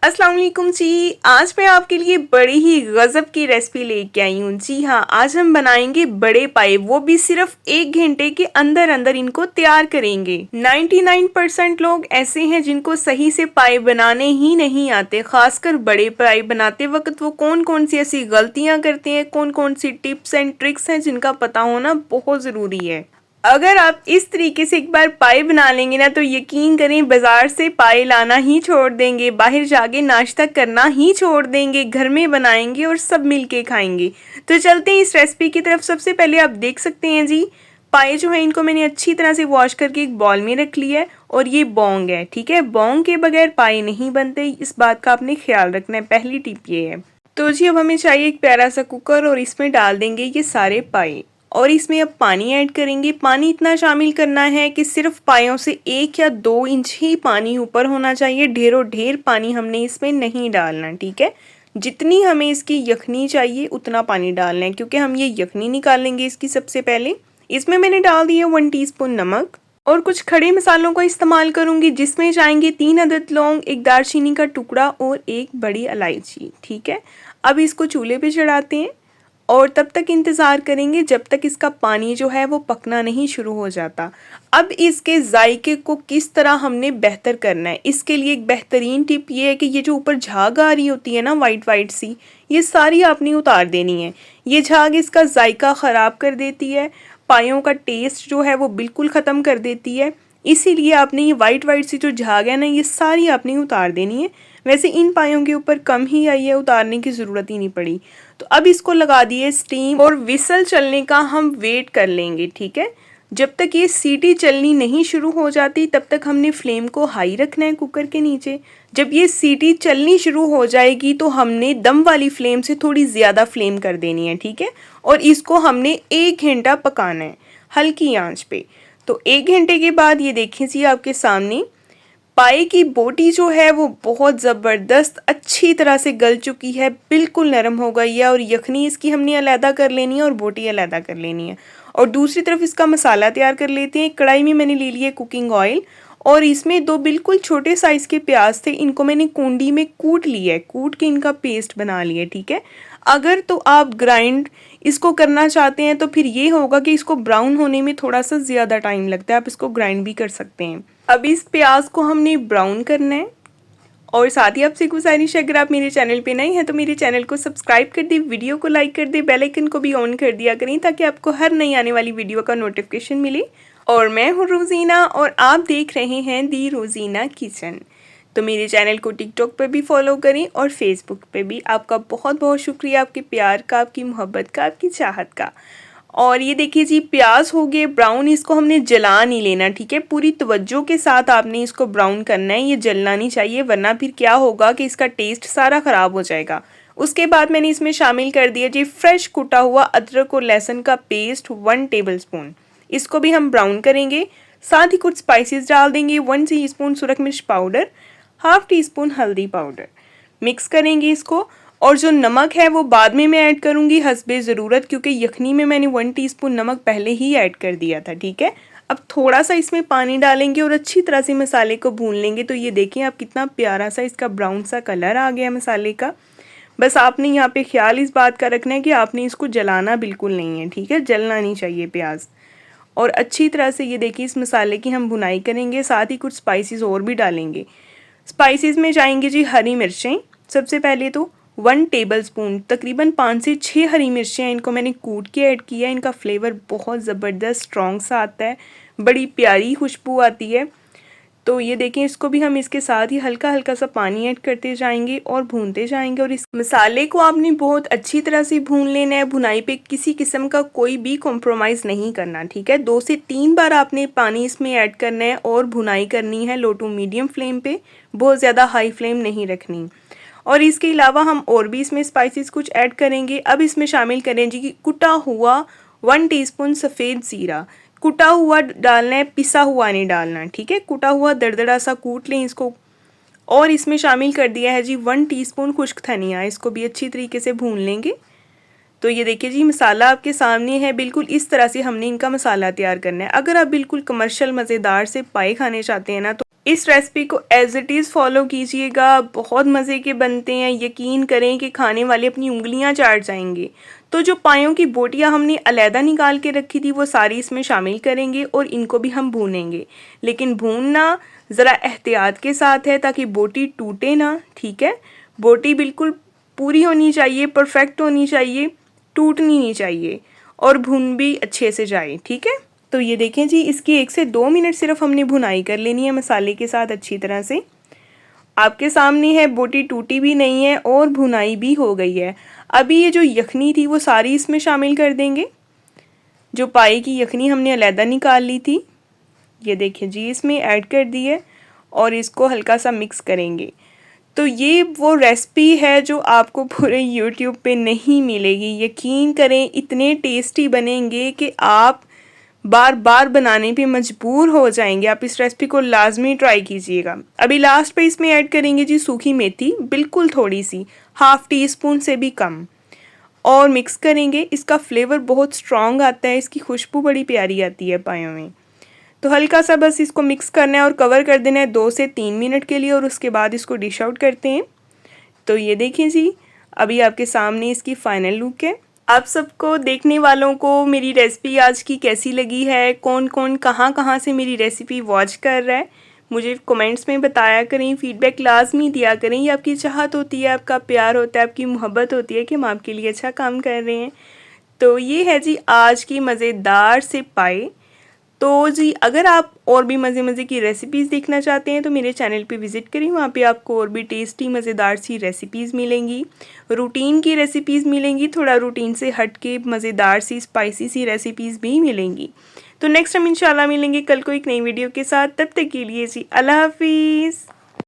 अस्सलाम वालेकुम जी। आज मैं आपके लिए बड़ी ही गज़ब की रेसिपी लेके आई हूँ। जी हाँ, आज हम बनाएंगे बड़े पाए, वो भी सिर्फ 1 घंटे के अंदर अंदर इनको तैयार करेंगे। 99% लोग ऐसे हैं जिनको सही से पाए बनाने ही नहीं आते। खासकर बड़े पाए बनाते वक्त वो कौन कौन सी ऐसी गलतियाँ करते हैं, कौन कौन सी टिप्स एंड ट्रिक्स हैं जिनका पता होना बहुत ज़रूरी है। अगर आप इस तरीके से एक बार पाए बना लेंगे ना तो यकीन करें बाजार से पाए लाना ही छोड़ देंगे, बाहर जाके नाश्ता करना ही छोड़ देंगे, घर में बनाएंगे और सब मिलके खाएंगे। तो चलते हैं इस रेसिपी की तरफ। सबसे पहले आप देख सकते हैं जी, पाए जो है इनको मैंने अच्छी तरह से वॉश करके एक बॉल में रख लिया है और ये बोंग है। ठीक है, बोंग के बगैर पाए नहीं बनते, इस बात का आपने ख्याल रखना है। पहली टिप ये है। तो जी अब हमें चाहिए एक प्यारा सा कुकर और इसमें डाल देंगे ये सारे पाए और इसमें अब पानी ऐड करेंगे। पानी इतना शामिल करना है कि सिर्फ पायों से 1 या 2 इंच ही पानी ऊपर होना चाहिए। ढेरों ढेर पानी हमने इसमें नहीं डालना। ठीक है, जितनी हमें इसकी यखनी चाहिए उतना पानी डालना है, क्योंकि हम ये यखनी निकालेंगे इसकी। सबसे पहले इसमें मैंने डाल दिया 1 टीस्पून नमक और कुछ खड़े मसालों का इस्तेमाल करूंगी, जिसमें जाएंगे 3 अदद लौंग, एक दालचीनी का टुकड़ा और एक बड़ी इलायची। ठीक है, अब इसको चूल्हे पे चढ़ाते हैं और तब तक इंतज़ार करेंगे जब तक इसका पानी जो है वो पकना नहीं शुरू हो जाता। अब इसके जायके को किस तरह हमने बेहतर करना है, इसके लिए एक बेहतरीन टिप ये है कि ये जो ऊपर झाग आ रही होती है ना वाइट वाइट सी, ये सारी आपने उतार देनी है। ये झाग इसका जायका ख़राब कर देती है, पायों का टेस्ट जो है वो बिल्कुल ख़त्म कर देती है। इसीलिए आपने ये वाइट वाइट सी जो झाग है ना, ये सारी आपने उतार देनी है। वैसे इन पायों के ऊपर कम ही आई है, उतारने की ज़रूरत ही नहीं पड़ी। तो अब इसको लगा दिए स्टीम और विसल चलने का हम वेट कर लेंगे। ठीक है, जब तक ये सीटी चलनी नहीं शुरू हो जाती तब तक हमने फ्लेम को हाई रखना है कुकर के नीचे। जब ये सीटी चलनी शुरू हो जाएगी तो हमने दम वाली फ्लेम से थोड़ी ज़्यादा फ्लेम कर देनी है। ठीक है, और इसको हमने 1 घंटा पकाना है हल्की आंच पे। तो 1 घंटे के बाद ये देखें जी आपके सामने पाए की बोटी जो है वो बहुत ज़बरदस्त अच्छी तरह से गल चुकी है, बिल्कुल नरम हो गई है। और यखनी इसकी हमने अलहदा कर लेनी है और बोटी अलहदा कर लेनी है। और दूसरी तरफ इसका मसाला तैयार कर लेते हैं। कढ़ाई में मैंने ले लिया कुकिंग ऑयल और इसमें 2 बिल्कुल छोटे साइज़ के प्याज थे, इनको मैंने कूंडी में कूट लिया है, कूट के इनका पेस्ट बना लिया। ठीक है, अगर तो आप ग्राइंड इसको करना चाहते हैं तो फिर ये होगा कि इसको ब्राउन होने में थोड़ा सा ज़्यादा टाइम लगता है, आप इसको ग्राइंड भी कर सकते हैं। अब इस प्याज को हमने ब्राउन करना है और साथ ही आपसे गुजारिश है, अगर आप मेरे चैनल पे नए हैं तो मेरे चैनल को सब्सक्राइब कर दे, वीडियो को लाइक कर दे, बेल आइकन को भी ऑन कर दिया करें ताकि आपको हर नई आने वाली वीडियो का नोटिफिकेशन मिले। और मैं हूँ रोज़ीना और आप देख रहे हैं दी रोज़ीना किचन। तो मेरे चैनल को टिकटॉक पर भी फॉलो करें और फेसबुक पे भी। आपका बहुत बहुत शुक्रिया, आपके प्यार का, आपकी मोहब्बत का, आपकी चाहत का। और ये देखिए जी प्याज हो गए ब्राउन, इसको हमने जला नहीं लेना। ठीक है, पूरी तवज्जो के साथ आपने इसको ब्राउन करना है, ये जलना नहीं चाहिए, वरना फिर क्या होगा कि इसका टेस्ट सारा ख़राब हो जाएगा। उसके बाद मैंने इसमें शामिल कर दिया जी फ्रेश कुटा हुआ अदरक और लहसुन का पेस्ट 1 टेबलस्पून, इसको भी हम ब्राउन करेंगे। साथ ही कुछ स्पाइसेस डाल देंगे, 1 टीस्पून सुरख मिर्च पाउडर, ½ टीस्पून हल्दी पाउडर। मिक्स करेंगे इसको और जो नमक है वो बाद में मैं ऐड करूँगी हस्बे ज़रूरत, क्योंकि यखनी में मैंने 1 टीस्पून नमक पहले ही ऐड कर दिया था। ठीक है, अब थोड़ा सा इसमें पानी डालेंगे और अच्छी तरह से मसाले को भून लेंगे। तो ये देखें आप कितना प्यारा सा इसका ब्राउन सा कलर आ गया मसाले का। बस आपने यहाँ पे ख्याल इस बात का रखना है कि आपने इसको जलाना बिल्कुल नहीं है। ठीक है, जलना नहीं चाहिए प्याज। और अच्छी तरह से ये देखिए इस मसाले की हम भुनाई करेंगे, साथ ही कुछ स्पाइसेस और भी डालेंगे। स्पाइसेस में जाएंगे जी हरी मिर्चें, सबसे पहले तो 1 टेबलस्पून, तकरीबन 5 से 6 हरी मिर्चें हैं, इनको मैंने कूट के ऐड किया है। इनका फ्लेवर बहुत ज़बरदस्त स्ट्रॉन्ग सा आता है, बड़ी प्यारी खुशबू आती है। तो ये देखें इसको भी हम इसके साथ ही हल्का हल्का सा पानी ऐड करते जाएंगे और भूनते जाएंगे। और इस मसाले को आपने बहुत अच्छी तरह से भून लेना है, भुनाई पे किसी किस्म का कोई भी कॉम्प्रोमाइज़ नहीं करना। ठीक है, 2 से 3 बार आपने पानी इसमें ऐड करना है और भुनाई करनी है लो टू मीडियम फ्लेम पे, बहुत ज़्यादा हाई फ्लेम नहीं रखनी। और इसके अलावा हम और भी इसमें स्पाइसेस कुछ ऐड करेंगे। अब इसमें शामिल करें जी कि कुटा हुआ 1 टीस्पून सफ़ेद ज़ीरा, कुटा हुआ डालना है, पिसा हुआ नहीं डालना। ठीक है, कुटा हुआ दरदरा सा कूट लें इसको। और इसमें शामिल कर दिया है जी 1 टीस्पून खुश्क धनिया, इसको भी अच्छी तरीके से भून लेंगे। तो ये देखिए जी मसाला आपके सामने है, बिल्कुल इस तरह से हमने इनका मसाला तैयार करना है। अगर आप बिल्कुल कमर्शियल मज़ेदार से पाए खाने चाहते हैं ना तो इस रेसिपी को एज इट इज़ फॉलो कीजिएगा, बहुत मज़े के बनते हैं। यकीन करें कि खाने वाले अपनी उंगलियां चाट जाएंगे। तो जो पायों की बोटियां हमने अलहदा निकाल के रखी थी वो सारी इसमें शामिल करेंगे और इनको भी हम भूनेंगे, लेकिन भूनना ज़रा एहतियात के साथ है ताकि बोटी टूटे ना, ठीक है। बोटी बिल्कुल पूरी होनी चाहिए, परफेक्ट होनी चाहिए, टूटनी नहीं चाहिए और भुन भी अच्छे से जाए, ठीक है। तो ये देखें जी, इसकी 1 से 2 मिनट सिर्फ हमने भुनाई कर लेनी है मसाले के साथ अच्छी तरह से। आपके सामने है, बोटी टूटी भी नहीं है और भुनाई भी हो गई है। अभी ये जो यखनी थी वो सारी इसमें शामिल कर देंगे। जो पाई की यखनी हमने अलहदा निकाल ली थी, ये देखिए जी, इसमें ऐड कर दी है और इसको हल्का सा मिक्स करेंगे। तो ये वो रेसिपी है जो आपको पूरे यूट्यूब पे नहीं मिलेगी। यकीन करें, इतने टेस्टी बनेंगे कि आप बार बार बनाने पे मजबूर हो जाएंगे। आप इस रेसिपी को लाजमी ट्राई कीजिएगा। अभी लास्ट पे इसमें ऐड करेंगे जी सूखी मेथी, बिल्कुल थोड़ी सी, ½ टीस्पून से भी कम, और मिक्स करेंगे। इसका फ्लेवर बहुत स्ट्रॉन्ग आता है, इसकी खुशबू बड़ी प्यारी आती है पायों में। तो हल्का सा बस इसको मिक्स करना है और कवर कर देना है 2 से 3 मिनट के लिए, और उसके बाद इसको डिश आउट करते हैं। तो ये देखें जी, अभी आपके सामने इसकी फाइनल लुक है। आप सबको, देखने वालों को मेरी रेसिपी आज की कैसी लगी है, कौन कौन कहाँ से मेरी रेसिपी वॉच कर रहा है, मुझे कमेंट्स में बताया करें, फीडबैक लाजमी दिया करें। ये आपकी चाहत होती है, आपका प्यार होता है, आपकी मोहब्बत होती है कि हम आपके लिए अच्छा काम कर रहे हैं। तो ये है जी आज की मज़ेदार से पाए। तो जी, अगर आप और भी मज़े की रेसिपीज़ देखना चाहते हैं तो मेरे चैनल पे विज़िट करें। वहाँ पे आपको और भी टेस्टी मज़ेदार सी रेसिपीज़ मिलेंगी, रूटीन की रेसिपीज़ मिलेंगी, थोड़ा रूटीन से हट के मज़ेदार सी स्पाइसी सी रेसिपीज़ भी मिलेंगी। तो नेक्स्ट हम इंशाल्लाह मिलेंगे कल को एक नई वीडियो के साथ। तब तक के लिए जी अल्लाह हाफिज़।